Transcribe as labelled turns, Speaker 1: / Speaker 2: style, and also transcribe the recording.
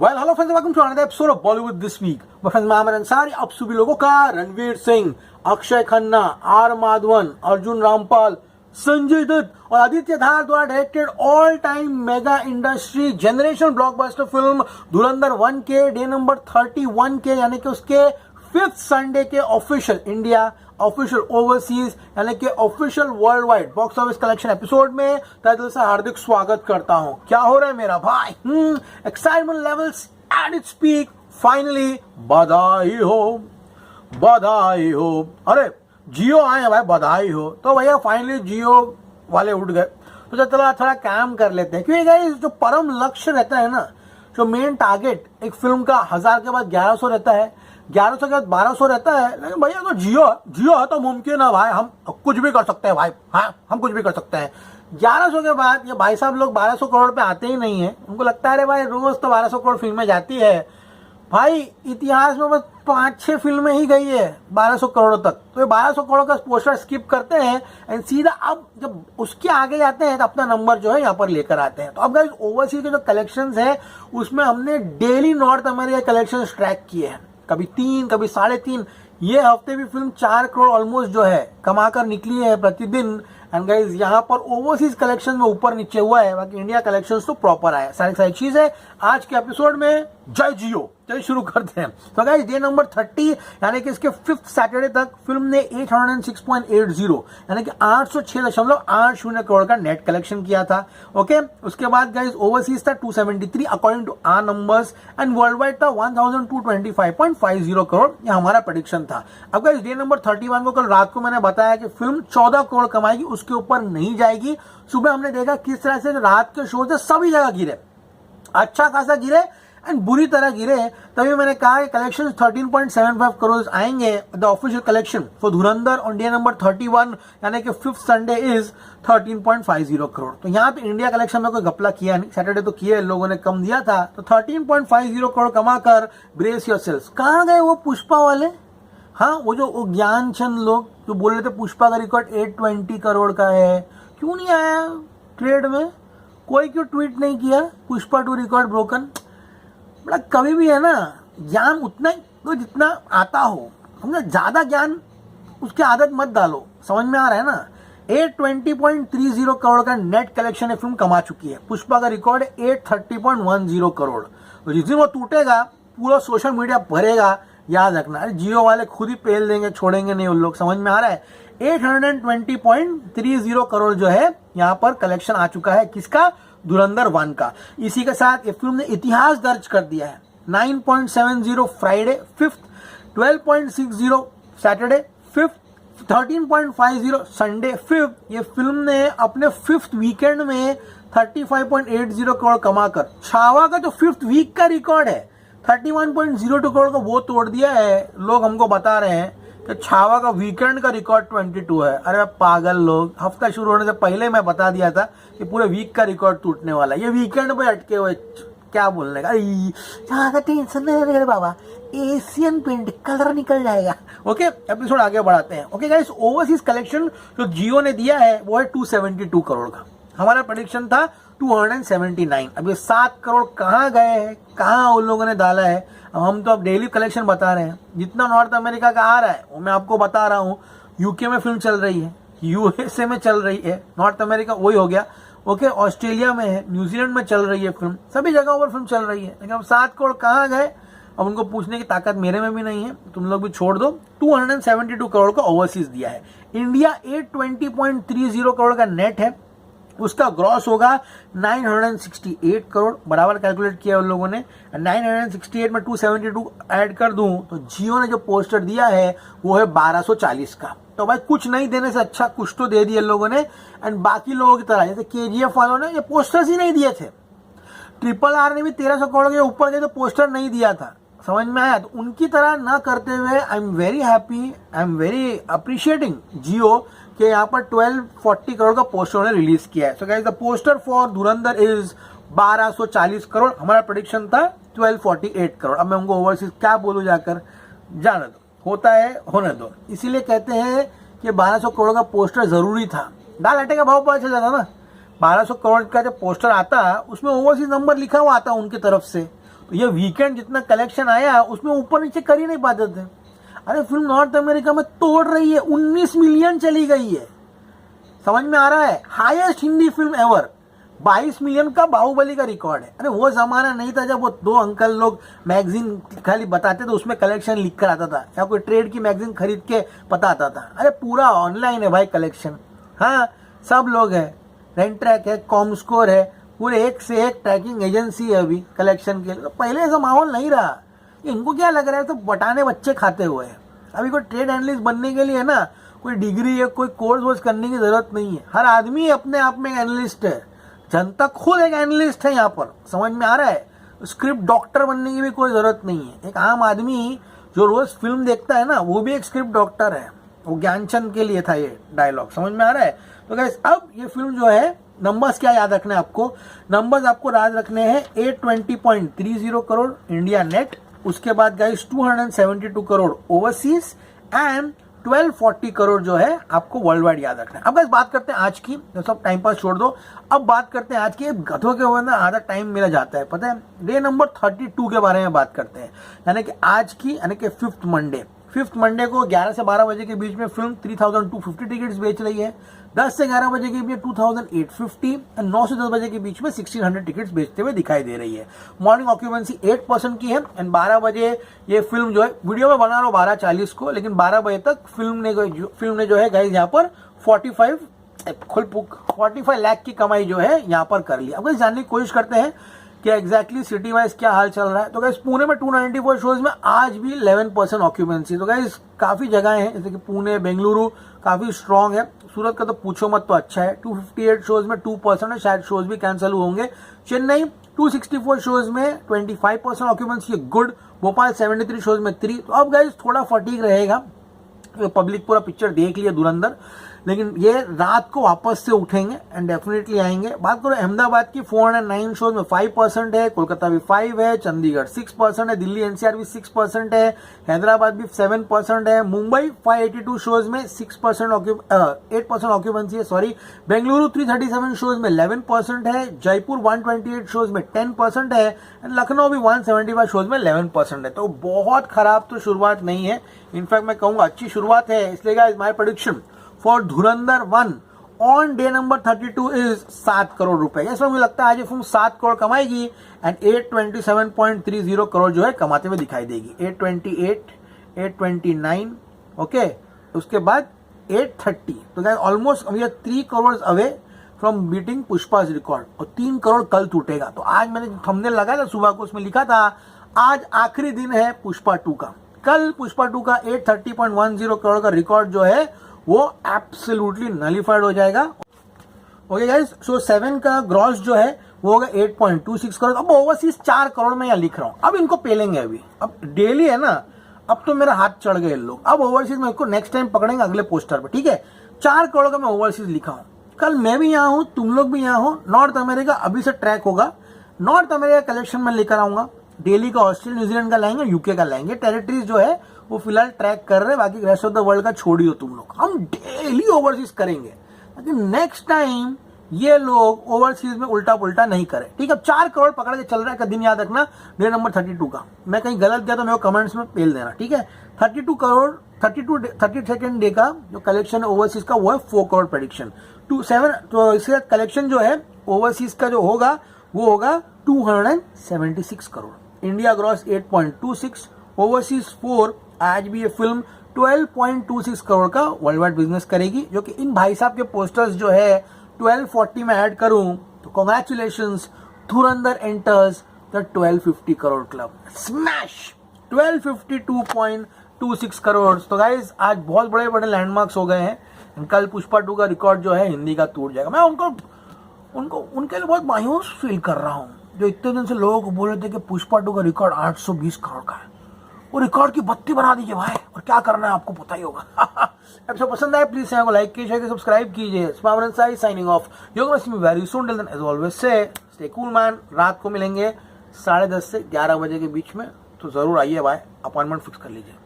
Speaker 1: Well hello friends, welcome to another episode of Bollywood this week. Friends, मैं अमर अंसारी आप सभी लोगों का रणवीर सिंह, अक्षय खन्ना, आर माधवन, अर्जुन रामपाल, संजय दत्त और आदित्य धार द्वारा directed all time mega industry generation blockbuster film Dhurandhar 1 के डे नंबर 31 के यानी कि उसके 5th संडे के ऑफिशियल इंडिया, ऑफिशियल ओवरसीज यानी कि official world wide box office collection episode में तहे दिल से हार्दिक स्वागत करता हूं। क्या हो रहा है मेरा भाई? Excitement levels at its peak. Finally बधाई हो, बधाई हो। अरे जियो आए भाई, बधाई हो। तो भैया फाइनली जियो वाले उठ गए, तो चलो थोड़ा काम कर लेते हैं, क्योंकि गाइस जो परम लक्ष्य रहता है ना, जो मेन टारगेट एक फिल्म का 1000 के बाद 1100 रहता है, 1100 के बाद 1200 रहता है। लेकिन भैया तो जियो है तो मुमकिन है भाई, हम कुछ भी कर सकते हैं भाई। हाँ, हम कुछ भी कर सकते हैं। 1100 के बाद ये भाई साहब लोग 1200 करोड़ पे आते ही नहीं है। उनको लगता है अरे भाई रोज तो 1200 करोड़ फिल्में जाती है भाई, इतिहास में बस 5-6 फिल्में ही गई है 1200 करोड़ तक। तो ये 1200 करोड़ का पोस्टर स्किप करते हैं एंड सीधा अब जब उसके आगे जाते हैं तो अपना नंबर जो है यहाँ पर लेकर आते हैं। तो अब गाइस ओवरसीज के जो कलेक्शंस है उसमें हमने daily north America collection track किए हैं, कभी 3 कभी 3.5। ये हफ्ते भी फिल्म 4 करोड़ ऑलमोस्ट जो है कमाकर निकली है प्रतिदिन। एंड गाइज यहाँ पर ओवरसीज कलेक्शन में ऊपर नीचे हुआ है, बाकी इंडिया कलेक्शंस तो प्रॉपर आया। सारी चीज है आज के एपिसोड में। जय जियो। चलिए शुरू करते हैं। तो गाइज डे नंबर 30 यानी कि इसके 5th सैटरडे तक फिल्म ने 806.80 यानी कि 806.80 करोड़ का नेट कलेक्शन किया था। ओके, उसके बाद गाइज ओवरसीज था 273 according to our numbers and world wide था 1225.50 करोड़। यह हमारा प्रेडिक्शन था। अब गाइज डे नंबर 31 को कल रात को मैंने बताया कि फिल्म 14 करोड़ कमाएगी, उसके ऊपर नहीं जाएगी। सुबह हमने देखा किस तरह से रात के शो से सभी जगह गिरे, अच्छा खासा गिरे एंड बुरी तरह गिरे। तभी मैंने कहा कि कलेक्शन 13.75 करोड़ आएंगे। The official collection for Dhurandhar on day number 31 यानी कि 5th संडे इज 13.50 करोड़। तो यहाँ पे इंडिया कलेक्शन में कोई घपला किया नहीं, सैटरडे तो किया, लोगों ने कम दिया था। तो 13.50 करोड़ कमाकर ब्रेस योरसेल्व्स। कहाँ गए वो पुष्पा वाले? हाँ, वो जो ज्ञान चंद लोग जो बोल रहे थे पुष्पा का रिकॉर्ड 820 करोड़ का है, क्यों नहीं आया ट्रेड में? कोई क्यों ट्वीट नहीं किया पुष्पा 2 रिकॉर्ड ब्रोकन? बड़ा कभी भी है ना, ज्ञान उतना ही तो जितना आता हो, समझा? ज्यादा ज्ञान उसकी आदत मत डालो। समझ में आ रहा है ना? 820.30 करोड़ का नेट कलेक्शन फिल्म कमा चुकी है। पुष्पा का रिकॉर्ड 830.10 करोड़। तो जिस दिन वो टूटेगा पूरा सोशल मीडिया भरेगा, याद रखना। अरे जियो वाले खुद ही पेल देंगे, छोड़ेंगे नहीं उन लोग। समझ में आ रहा है? 820.30 करोड़ जो है यहाँ पर कलेक्शन आ चुका है किसका? धुरंधर 1 का। इसी के साथ ये फिल्म ने इतिहास दर्ज कर दिया है। 9.70 Friday 5th, 12.60 Saturday 5th, 13.50 Sunday 5th। ये फिल्म ने अपने 5th वीकेंड में 35.80 करोड़ कमाकर छावा का जो 5th वीक का रिकॉर्ड है 31.02 करोड़ का वो तोड़ दिया है। लोग हमको बता रहे हैं कि छावा का वीकेंड का रिकॉर्ड 22 है। अरे पागल लोग, हफ्ता शुरू होने से पहले मैं बता दिया था कि पूरे वीक का रिकॉर्ड टूटने वाला है। ये वीकेंड पे अटके हुए क्या बोलने का? अरे टेंशन नहीं ले बाबा, एशियन पेंट कलर निकल जाएगा। ओके, एपिसोड आगे बढ़ाते हैं। ओके गाइस, ओवरसीज कलेक्शन जो जियो ने दिया है वो है 272 करोड़ का। हमारा प्रेडिक्शन था 279। अब ये 7 करोड़ कहाँ गए हैं, कहाँ उन लोगों ने डाला है? अब हम तो अब डेली कलेक्शन बता रहे हैं। जितना नॉर्थ अमेरिका का आ रहा है वो मैं आपको बता रहा हूँ। यूके में फिल्म चल रही है, यूएसए में चल रही है, नॉर्थ अमेरिका वही हो गया। ओके, ऑस्ट्रेलिया में है, न्यूजीलैंड में चल रही है फिल्म, सभी जगहों पर फिल्म चल रही है। लेकिन अब 7 करोड़ कहाँ गए, अब उनको पूछने की ताकत मेरे में भी नहीं है, तुम लोग भी छोड़ दो। 272 करोड़ का ओवरसीज दिया है। इंडिया 820.30 करोड़ का नेट है, उसका ग्रॉस होगा 968 करोड़। बराबर कैलकुलेट किया उन लोगों ने। 968 में 272 ऐड कर दूं तो जियो ने जो पोस्टर दिया है वो है 1240 का। तो भाई कुछ नहीं देने से अच्छा कुछ तो दे दिए लोगों ने। एंड बाकी लोगों की तरह जैसे केजीएफ वालों ने ये पोस्टर्स ही नहीं दिए थे, RRR ने भी 1300 करोड़ के ऊपर के तो पोस्टर नहीं दिया था। समझ में आया? तो उनकी तरह ना करते हुए I am very happy, I am very appreciating Jio कि यहाँ पर 1240 करोड़ का पोस्टर उन्होंने रिलीज किया है। So guys, the poster for Dhurandhar is 1240 crore. हमारा प्रेडिक्शन था 1248 करोड़। अब मैं उनको ओवरसीज क्या बोलूं जाकर, जाने दो, होता है होने दो। इसीलिए कहते हैं कि 1200 करोड़ का पोस्टर जरूरी था। दाल आटे का भाव पता चल जाता ना। 1200 करोड़ का जो पोस्टर आता है उसमें ओवरसीज नंबर लिखा हुआ आता है उनकी तरफ से, तो ये वीकेंड जितना कलेक्शन आया उसमें ऊपर नीचे कर ही नहीं पाते थे। अरे फिल्म नॉर्थ अमेरिका में तोड़ रही है, 19 मिलियन चली गई है, समझ में आ रहा है? Highest Hindi film ever, 22 million का बाहुबली का रिकॉर्ड है। अरे वो जमाना नहीं था जब वो दो अंकल लोग मैगजीन खाली बताते थे, उसमें कलेक्शन लिख कर आता था, या कोई ट्रेड की मैगजीन खरीद के पता आता था। अरे पूरा ऑनलाइन है भाई कलेक्शन। हाँ, सब लोग है, रेंट्रैक है, कॉमस्कोर है, पूरे एक से एक ट्रैकिंग एजेंसी है अभी कलेक्शन के लिए। तो पहले ऐसा माहौल नहीं रहा। इनको क्या लग रहा है तो बटाने बच्चे खाते हुए हैं। अभी कोई ट्रेड एनालिस्ट बनने के लिए ना कोई डिग्री या कोई कोर्स वोर्स करने की जरूरत नहीं है। हर आदमी अपने आप में एनालिस्ट है, जनता खुद एक एनालिस्ट है यहाँ पर, समझ में आ रहा है? स्क्रिप्ट डॉक्टर बनने की भी कोई जरूरत नहीं है। एक आम आदमी जो रोज फिल्म देखता है ना, वो भी एक स्क्रिप्ट डॉक्टर है। वो ज्ञानचंद के लिए था ये डायलॉग, समझ में आ रहा है? तो गाइस अब ये फिल्म जो है, नंबर्स क्या याद रखने हैं आपको? नंबर्स आपको याद रखने हैं 820.30 करोड़ इंडिया नेट, उसके बाद guys 272 crore overseas and 1240 crore जो है आपको वर्ल्ड वाइड याद रखना है। अब गाइस बात करते हैं आज की, तो सब टाइम पास छोड़ दो, अब बात करते हैं आज की। गधों के ऊपर ना आधा टाइम मेरा जाता है, पता है? डे नंबर 32 के बारे में बात करते हैं, यानी कि आज की, यानी कि फिफ्थ मंडे को 11 से 12 बजे के बीच में फिल्म 3250 टिकट्स बेच रही है। 10 से 11 बजे के बीच 2850 और 9 से 10 बजे के बीच में 1600 टिकट्स बेचते हुए दिखाई दे रही है। मॉर्निंग ऑक्यूपेंसी 8% की है एंड 12 बजे ये फिल्म जो है, वीडियो में बना रहा हूँ 12:40 को, लेकिन 12 बजे तक फिल्म ने जो है गाइस यहाँ पर 45 लाख की कमाई जो है यहाँ पर कर ली। अब गाइस जानने की कोशिश करते हैं कि एग्जैक्टली सिटी वाइज क्या हाल चल रहा है। तो गाइस पुणे में 294 शोज में आज भी 11% ऑक्यूपेंसी। तो गाइस काफी जगह है, जैसे कि पुणे, बेंगलुरु काफी स्ट्रांग है। सूरत का तो पूछो मत, तो अच्छा है। 258 शोज में 2% है, शायद शोज भी कैंसिल होंगे। चेन्नई 264 शोज में 25% ऑक्यूपेंसी, गुड। भोपाल 73 शोज में 3। तो अब गाइस थोड़ा फटीक रहेगा, पब्लिक पूरा पिक्चर देख लिया धुरंधर, लेकिन ये रात को वापस से उठेंगे एंड डेफिनेटली आएंगे। बात करो अहमदाबाद की, 409 शोज में 5% है, कोलकाता भी 5 है, चंडीगढ़ 6% है, दिल्ली एनसीआर भी 6% है, हैदराबाद भी 7% है, मुंबई 582 शोज में 8% ऑक्यूपेंसी है, सॉरी। बेंगलुरु 337 शोज में 11% है, जयपुर 128 शोज में 10% है एंड लखनऊ भी 175 शोज में 11% है। तो बहुत खराब तो शुरुआत नहीं है, इनफैक्ट मैं कहूंगा अच्छी शुरुआत है। इसलिए guys my prediction for Dhurandhar 1 on day number 32 is 7 crore रुपए। इसमें मुझे लगता है आज ये फिल्म 7 करोड़ कमाएगी एंड 827.30 करोड़ जो है कमाते हुए दिखाई देगी। 828, 829, ओके, उसके बाद 830। तो guys almost we are 3 crore away from beating Pushpa's record, और 3 करोड़ कल टूटेगा। तो आज मैंने थंबनेल लगाया था सुबह को, उसमें लिखा था आज आखिरी दिन है पुष्पा 2 का। कल पुष्पा 2 का 830.10 करोड़ का रिकॉर्ड जो है वो एब्सोल्युटली नलिफाइड हो जाएगा। ओके गाइस, सो 7 का ग्रॉस जो है वो होगा 8.26 करोड़। अब ओवरसीज 4 करोड़ में यहाँ लिख रहा हूँ, अब इनको पेलेंगे। अभी अब डेली है ना, अब तो मेरा हाथ चढ़ गए लोग। अब ओवरसीज में इसको नेक्स्ट टाइम पकड़ेंगे अगले पोस्टर पे, ठीक है? 4 करोड़ का मैं ओवरसीज लिखा हूँ। कल मैं भी यहाँ हूँ, तुम लोग भी यहाँ हो। नॉर्थ अमेरिका अभी से ट्रैक होगा, नॉर्थ अमेरिका कलेक्शन में लेकर आऊंगा। डेली का ऑस्ट्रेलिया, न्यूजीलैंड का लाएंगे, यूके का लाएंगे। टेरिटरीज जो है वो फिलहाल ट्रैक कर रहे हैं, बाकी रेस्ट ऑफ द वर्ल्ड का छोड़ियो तुम लोग। हम डेली ओवरसीज करेंगे ताकि नेक्स्ट टाइम ये लोग ओवरसीज में उल्टा पुल्टा नहीं करें, ठीक है? 4 करोड़ पकड़ के चल रहा है का दिन याद रखना, डे नंबर 32 का। मैं कहीं गलत गया तो मेरे को कमेंट्स में पेल देना, ठीक है? 32 करोड़ 32nd डे का जो कलेक्शन है ओवरसीज का वो है 4 करोड़ प्रेडिक्शन। 7 तो इसका कलेक्शन जो है ओवरसीज का जो होगा वो होगा 276 करोड़। India gross 8.26, overseas 4। आज भी ये फिल्म 12.26 करोड़ का वर्ल्ड वाइड बिजनेस करेगी, जो कि इन भाई साहब के पोस्टर्स जो है 1240 में ऐड करूं तो congratulations, Dhurandhar enters the 1250 crore club. Smash 1252.26 crore. तो गाइस आज बहुत बड़े बड़े लैंडमार्क्स हो गए हैं। कल पुष्पा 2 का रिकॉर्ड जो है हिंदी का टूट जाएगा। मैं उनके लिए बहुत मायूस फील कर रहा हूँ, जो इतने दिन से लोगों को बोल रहे थे कि पुष्पा 2 का रिकॉर्ड 820 करोड़ का है। वो रिकॉर्ड की बत्ती बना दीजिए भाई, और क्या करना है आपको पता ही होगा। एपिसोड पसंद आए प्लीज चैनल को लाइक कीजिए, शेयर सब्सक्राइब कीजिए। स्मावरन Sai signing off. You gonna see me very soon, till then as always say stay cool man. रात को मिलेंगे 10:30 से 11 बजे के बीच में, तो जरूर आइए भाई, अपॉइंटमेंट फिक्स कर लीजिए।